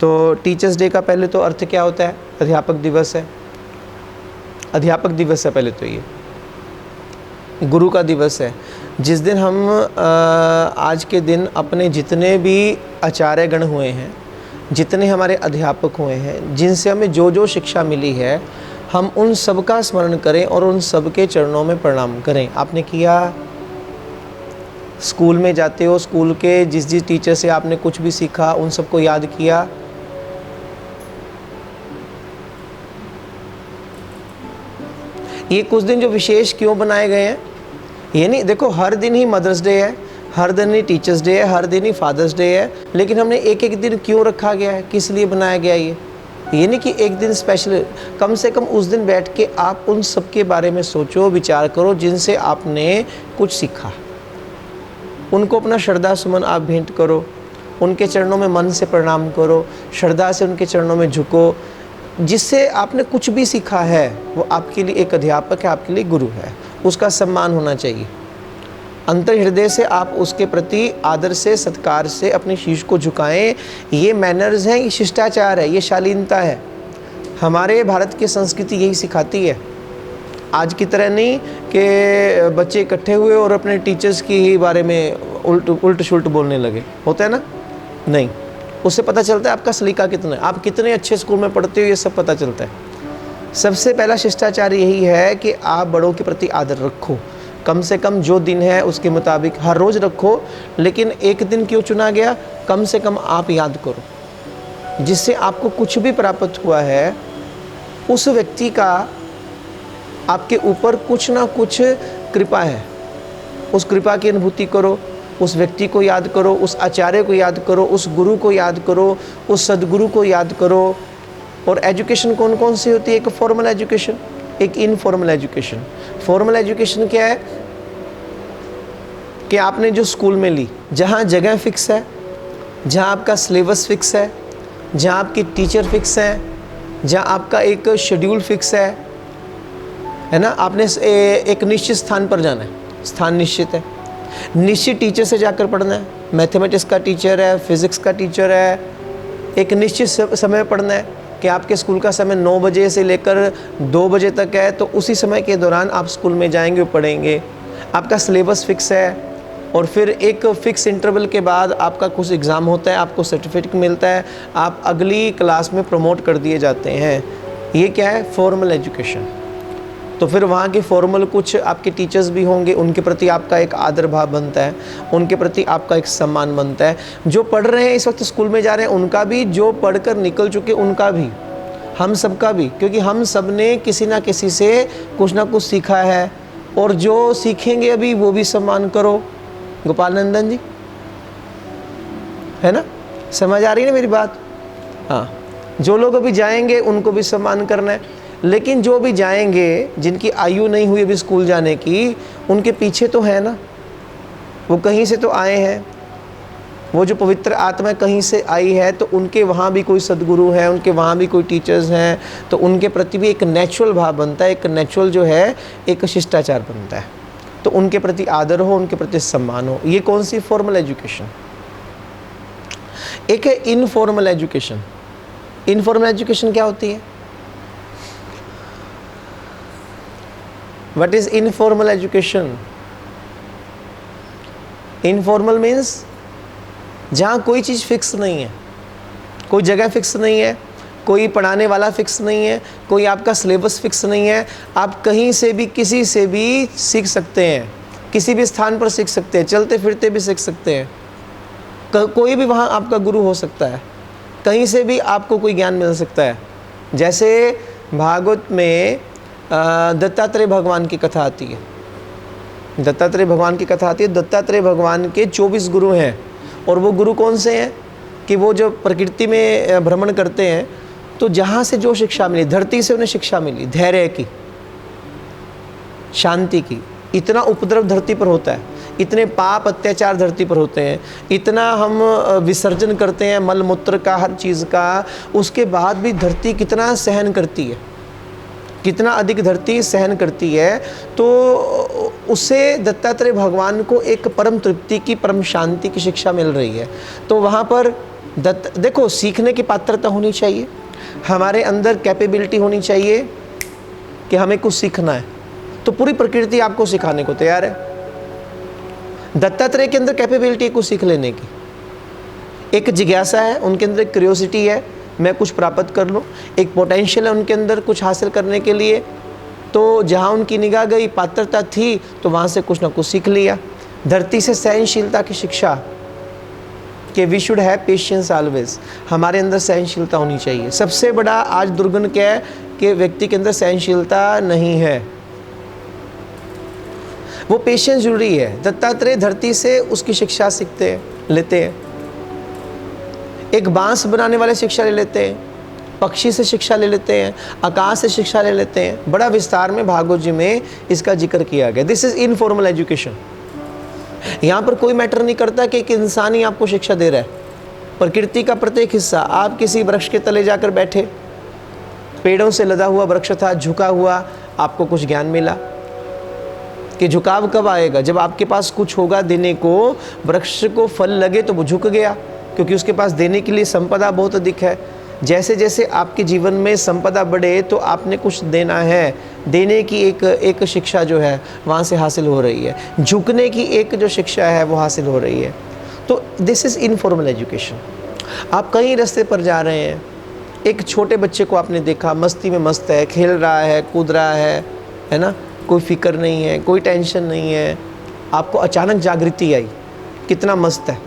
तो teachers day का पहले तो अर्थ क्या होता है? अध्यापक दिवस है। अध्यापक दिवस है पहले तो ये, गुरु का दिवस है, जिस दिन हम आज के दिन अपने जितने भी आचार्यगण हुए हैं, जितने हमारे अध्यापक हुए हैं, जिनसे हमें जो जो शिक्षा मिली है, हम उन सब का स्मरण करें और उन सब के चरणों में प्रणाम करें। आपने किया? स्कूल में जाते हो, स्कूल के जिस टीचर से आपने कुछ भी सीखा उन सबको याद किया? ये कुछ दिन जो विशेष क्यों बनाए गए हैं? ये नहीं, देखो हर दिन ही मदर्स डे है, हर दिन ही टीचर्स डे है, हर दिन ही फादर्स डे है, लेकिन हमने एक एक दिन क्यों रखा गया है? किस लिए बनाया गया है ये नहीं कि एक दिन स्पेशल। कम से कम उस दिन बैठ के आप उन सब के बारे में सोचो, विचार करो जिनसे आपने कुछ सीखा। उनको अपना श्रद्धा सुमन आप भेंट करो, उनके चरणों में मन से प्रणाम करो, श्रद्धा से उनके चरणों में झुको। जिससे आपने कुछ भी सीखा है वो आपके लिए एक अध्यापक है, आपके लिए गुरु है, उसका सम्मान होना चाहिए। अंतर हृदय से आप उसके प्रति आदर से, सत्कार से अपने शीश को झुकाएं। ये मैनर्स हैं, ये शिष्टाचार है, ये शालीनता है। हमारे भारत की संस्कृति यही सिखाती है। आज की तरह नहीं कि बच्चे इकट्ठे हुए और अपने टीचर्स की ही बारे में उल्ट शुल्ट बोलने लगे, होता है ना? नहीं, उससे पता चलता है आपका सलीका कितना है, आप कितने अच्छे स्कूल में पढ़ते हो, ये सब पता चलता है। सबसे पहला शिष्टाचार यही है कि आप बड़ों के प्रति आदर रखो। कम से कम जो दिन है उसके मुताबिक हर रोज़ रखो, लेकिन एक दिन क्यों चुना गया? कम से कम आप याद करो। जिससे आपको कुछ भी प्राप्त हुआ है, उस व्यक्ति का आपके ऊपर कुछ ना कुछ कृपा है, उस कृपा की अनुभूति करो। उस व्यक्ति को याद करो, उस आचार्य को याद करो, उस गुरु को याद करो, उस सदगुरु को याद करो। और एजुकेशन कौन कौन सी होती है? एक फॉर्मल एजुकेशन, एक इनफॉर्मल एजुकेशन। फॉर्मल एजुकेशन क्या है कि आपने जो स्कूल में ली, जहाँ जगह फिक्स है, जहाँ आपका सिलेबस फिक्स है, जहाँ आपकी टीचर फिक्स है, जहाँ आपका एक शेड्यूल फिक्स है ना? आपने एक निश्चित स्थान पर जाना है, स्थान निश्चित है, निश्चित टीचर से जाकर पढ़ना है। मैथमेटिक्स का टीचर है, फिज़िक्स का टीचर है, एक निश्चित समय पढ़ना है कि आपके स्कूल का समय 9 बजे से लेकर 2 बजे तक है, तो उसी समय के दौरान आप स्कूल में जाएंगे, पढ़ेंगे। आपका सिलेबस फिक्स है और फिर एक फ़िक्स इंटरवल के बाद आपका कुछ एग्ज़ाम होता है, आपको सर्टिफिकेट मिलता है, आप अगली क्लास में प्रमोट कर दिए जाते हैं। ये क्या है? Formal education. तो फिर वहाँ के फॉर्मल कुछ आपके टीचर्स भी होंगे, उनके प्रति आपका एक आदर भाव बनता है, उनके प्रति आपका एक सम्मान बनता है। जो पढ़ रहे हैं इस वक्त स्कूल में जा रहे हैं उनका भी, जो पढ़कर निकल चुके उनका भी, हम सबका भी, क्योंकि हम सब ने किसी ना किसी से कुछ ना कुछ सीखा है। और जो सीखेंगे अभी वो भी सम्मान करो। गोपाल नंदन जी, है ना? समझ आ रही है ना मेरी बात? हाँ, जो लोग अभी जाएंगे उनको भी सम्मान करना है, लेकिन जो भी जाएंगे, जिनकी आयु नहीं हुई अभी स्कूल जाने की, उनके पीछे तो है ना, वो कहीं से तो आए हैं, वो जो पवित्र आत्मा कहीं से आई है, तो उनके वहाँ भी कोई सदगुरु है, उनके वहाँ भी कोई टीचर्स हैं, तो उनके प्रति भी एक नेचुरल भाव बनता है, एक नेचुरल जो है एक शिष्टाचार बनता है। तो उनके प्रति आदर हो, उनके प्रति सम्मान हो। ये कौन सी? Formal education. एक है इनफॉर्मल एजुकेशन। इनफॉर्मल एजुकेशन क्या होती है? What is informal education? Informal means जहाँ कोई चीज़ फिक्स नहीं है, कोई जगह फिक्स नहीं है, कोई पढ़ाने वाला फिक्स नहीं है, कोई आपका सिलेबस फिक्स नहीं है। आप कहीं से भी, किसी से भी सीख सकते हैं, किसी भी स्थान पर सीख सकते हैं, चलते फिरते भी सीख सकते हैं। कोई भी वहाँ आपका गुरु हो सकता है, कहीं से भी आपको कोई ज्ञान मिल सकता है। जैसे भागवत में दत्तात्रेय भगवान की कथा आती है। दत्तात्रेय भगवान की कथा आती है। दत्तात्रेय भगवान के 24 गुरु हैं, और वो गुरु कौन से हैं कि वो जो प्रकृति में भ्रमण करते हैं, तो जहाँ से जो शिक्षा मिली, धरती से उन्हें शिक्षा मिली, धैर्य की, शांति की। इतना उपद्रव धरती पर होता है, इतने पाप अत्याचार धरती पर होते हैं, इतना हम विसर्जन करते हैं मल मूत्र का, हर चीज़ का, उसके बाद भी धरती कितना सहन करती है, कितना अधिक धरती सहन करती है। तो उससे दत्तात्रेय भगवान को एक परम तृप्ति की, परम शांति की शिक्षा मिल रही है। तो वहाँ पर देखो, सीखने की पात्रता होनी चाहिए, हमारे अंदर कैपेबिलिटी होनी चाहिए कि हमें कुछ सीखना है, तो पूरी प्रकृति आपको सिखाने को तैयार है। दत्तात्रेय के अंदर कैपेबिलिटी है कुछ सीख लेने की, एक जिज्ञासा है उनके अंदर, एक क्यूरियोसिटी है, मैं कुछ प्राप्त कर लूँ, एक पोटेंशियल है उनके अंदर कुछ हासिल करने के लिए। तो जहाँ उनकी निगाह गई, पात्रता थी, तो वहाँ से कुछ ना कुछ सीख लिया। धरती से सहनशीलता की शिक्षा कि we should have patience always, हमारे अंदर सहनशीलता होनी चाहिए। सबसे बड़ा आज दुर्गुण क्या है कि व्यक्ति के अंदर सहनशीलता नहीं है, वो पेशेंस जरूरी है। दत्तात्रेय धरती से उसकी शिक्षा सीखते हैं, लेते हैं। एक बांस बनाने वाले शिक्षा ले लेते हैं, पक्षी से शिक्षा ले लेते हैं, आकाश से शिक्षा ले लेते हैं। बड़ा विस्तार में भागवत जी में इसका जिक्र किया गया। This is informal education. यहाँ पर कोई मैटर नहीं करता कि एक इंसान ही आपको शिक्षा दे रहा है। प्रकृति का प्रत्येक हिस्सा, आप किसी वृक्ष के तले जाकर बैठे, पेड़ों से लदा हुआ वृक्ष था, झुका हुआ, आपको कुछ ज्ञान मिला। कि झुकाव कब आएगा? जब आपके पास कुछ होगा देने को, वृक्ष को फल लगे तो वो झुक गया, क्योंकि उसके पास देने के लिए संपदा बहुत अधिक है। जैसे जैसे आपके जीवन में संपदा बढ़े तो आपने कुछ देना है, देने की एक शिक्षा जो है वहाँ से हासिल हो रही है, झुकने की एक जो शिक्षा है वो हासिल हो रही है। तो दिस इज़ इनफॉर्मल एजुकेशन। आप कहीं रास्ते पर जा रहे हैं, एक छोटे बच्चे को आपने देखा, मस्ती में मस्त है, खेल रहा है, कूद रहा है ना, कोई फिक्र नहीं है, कोई टेंशन नहीं है, आपको अचानक जागृति आई, कितना मस्त है,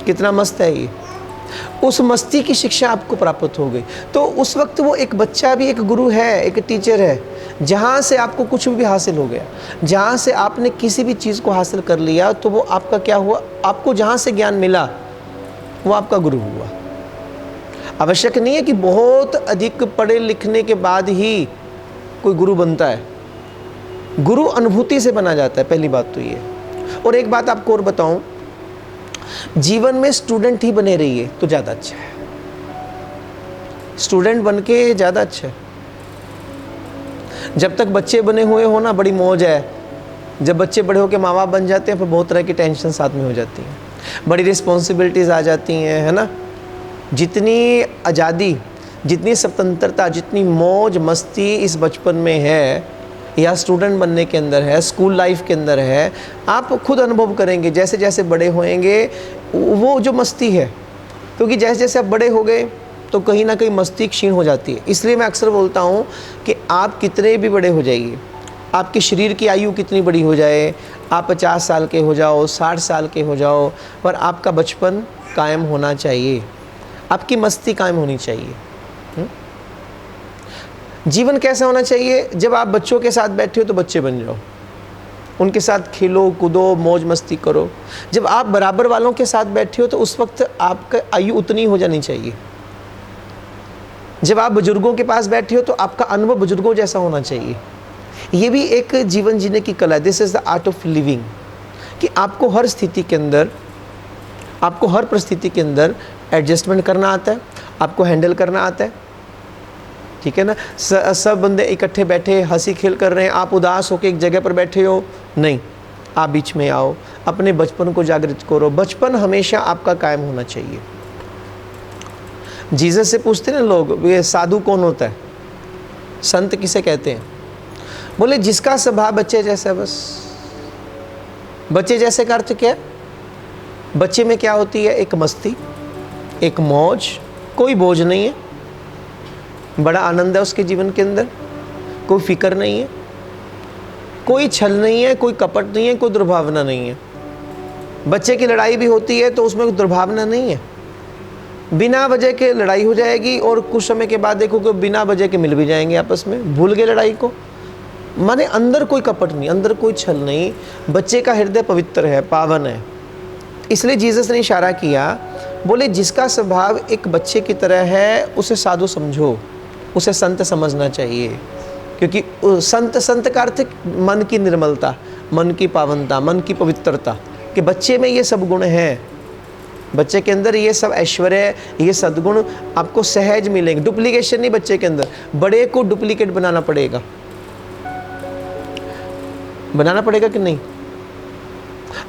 कितना मस्त है ये, उस मस्ती की शिक्षा आपको प्राप्त हो गई। तो उस वक्त वो एक बच्चा भी एक गुरु है, एक टीचर है, जहाँ से आपको कुछ भी हासिल हो गया, जहाँ से आपने किसी भी चीज़ को हासिल कर लिया, तो वो आपका क्या हुआ, आपको जहाँ से ज्ञान मिला वो आपका गुरु हुआ। आवश्यक नहीं है कि बहुत अधिक पढ़े लिखने के बाद ही कोई गुरु बनता है, गुरु अनुभूति से बना जाता है, पहली बात तो ये। और एक बात आपको और बताऊं, जीवन में स्टूडेंट ही बने रहिए तो ज़्यादा अच्छा है, स्टूडेंट बन के ज़्यादा अच्छा है। जब तक बच्चे बने हुए हो ना, बड़ी मौज है। जब बच्चे बड़े होकर माँ बाप बन जाते हैं, फिर बहुत तरह की टेंशन साथ में हो जाती हैं, बड़ी रिस्पॉन्सिबिलिटीज़ आ जाती हैं, है ना। जितनी आज़ादी, जितनी स्वतंत्रता, जितनी मौज मस्ती इस बचपन में है या स्टूडेंट बनने के अंदर है, स्कूल लाइफ के अंदर है, आप खुद अनुभव करेंगे जैसे जैसे बड़े होएंगे वो जो मस्ती है। क्योंकि जैसे जैसे आप बड़े हो गए तो कहीं ना कहीं मस्ती क्षीण हो जाती है। इसलिए मैं अक्सर बोलता हूँ कि आप कितने भी बड़े हो जाइए, आपके शरीर की आयु कितनी बड़ी हो जाए, आप 50 साल के हो जाओ, 60 साल के हो जाओ, पर आपका बचपन कायम होना चाहिए, आपकी मस्ती कायम होनी चाहिए। जीवन कैसा होना चाहिए? जब आप बच्चों के साथ बैठे हो तो बच्चे बन जाओ, उनके साथ खेलो कूदो, मौज मस्ती करो। जब आप बराबर वालों के साथ बैठे हो तो उस वक्त आपका आयु उतनी हो जानी चाहिए। जब आप बुजुर्गों के पास बैठे हो तो आपका अनुभव बुजुर्गों जैसा होना चाहिए। ये भी एक जीवन जीने की कला है। This is the art of living, कि आपको हर स्थिति के अंदर, आपको हर परिस्थिति के अंदर एडजस्टमेंट करना आता है, आपको हैंडल करना आता है, ठीक है ना। सब बंदे इकट्ठे बैठे हंसी खेल कर रहे हैं, आप उदास होकर एक जगह पर बैठे हो, नहीं, आप बीच में आओ, अपने बचपन को जागृत करो। बचपन हमेशा आपका कायम होना चाहिए। जीसस से पूछते ना लोग, ये साधु कौन होता है, संत किसे कहते हैं? बोले जिसका स्वभाव बच्चे जैसा। बस बच्चे जैसे का अर्थ क्या है? बच्चे में क्या होती है? एक मस्ती, एक मौज, कोई बोझ नहीं है, बड़ा आनंद है उसके जीवन के अंदर, कोई फिक्र नहीं है, कोई छल नहीं है, कोई कपट नहीं है, कोई दुर्भावना नहीं है। बच्चे की लड़ाई भी होती है तो उसमें कोई दुर्भावना नहीं है, बिना वजह के लड़ाई हो जाएगी और कुछ समय के बाद देखो कि बिना वजह के मिल भी जाएंगे आपस में, भूल गए लड़ाई को। माने अंदर कोई कपट नहीं, अंदर कोई छल नहीं, बच्चे का हृदय पवित्र है, पावन है। इसलिए जीसस ने इशारा किया, बोले जिसका स्वभाव एक बच्चे की तरह है उसे साधु समझो, उसे संत समझना चाहिए। क्योंकि संत का अर्थ मन की निर्मलता, मन की पावनता, मन की पवित्रता, कि बच्चे में ये सब गुण हैं, बच्चे के अंदर ये सब ऐश्वर्य, ये सद्गुण आपको सहज मिलेंगे। डुप्लीकेशन नहीं बच्चे के अंदर, बड़े को डुप्लीकेट बनाना पड़ेगा, बनाना पड़ेगा कि नहीं?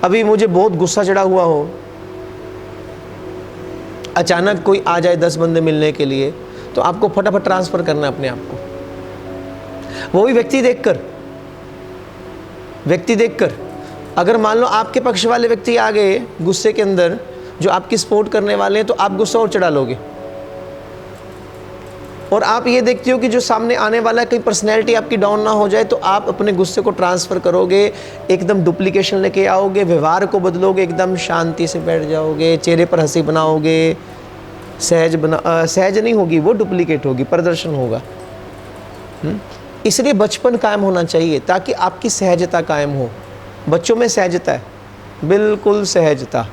अभी मुझे बहुत गुस्सा चढ़ा हुआ हो अचानक कोई आ जाए 10 बंदे मिलने के लिए, तो आपको फटाफट ट्रांसफ़र करना है अपने आप को, वो भी व्यक्ति देखकर। अगर मान लो आपके पक्ष वाले व्यक्ति आ गए गुस्से के अंदर, जो आपकी सपोर्ट करने वाले हैं, तो आप गुस्सा और चढ़ा लोगे। और आप ये देखते हो कि जो सामने आने वाला है, कहीं पर्सनैलिटी आपकी डाउन ना हो जाए, तो आप अपने गुस्से को ट्रांसफ़र करोगे, एकदम डुप्लीकेशन लेके आओगे, व्यवहार को बदलोगे, एकदम शांति से बैठ जाओगे, चेहरे पर हंसी बनाओगे, सहज नहीं होगी, वो डुप्लीकेट होगी, प्रदर्शन होगा। इसलिए बचपन कायम होना चाहिए ताकि आपकी सहजता कायम हो। बच्चों में सहजता है, बिल्कुल सहजता।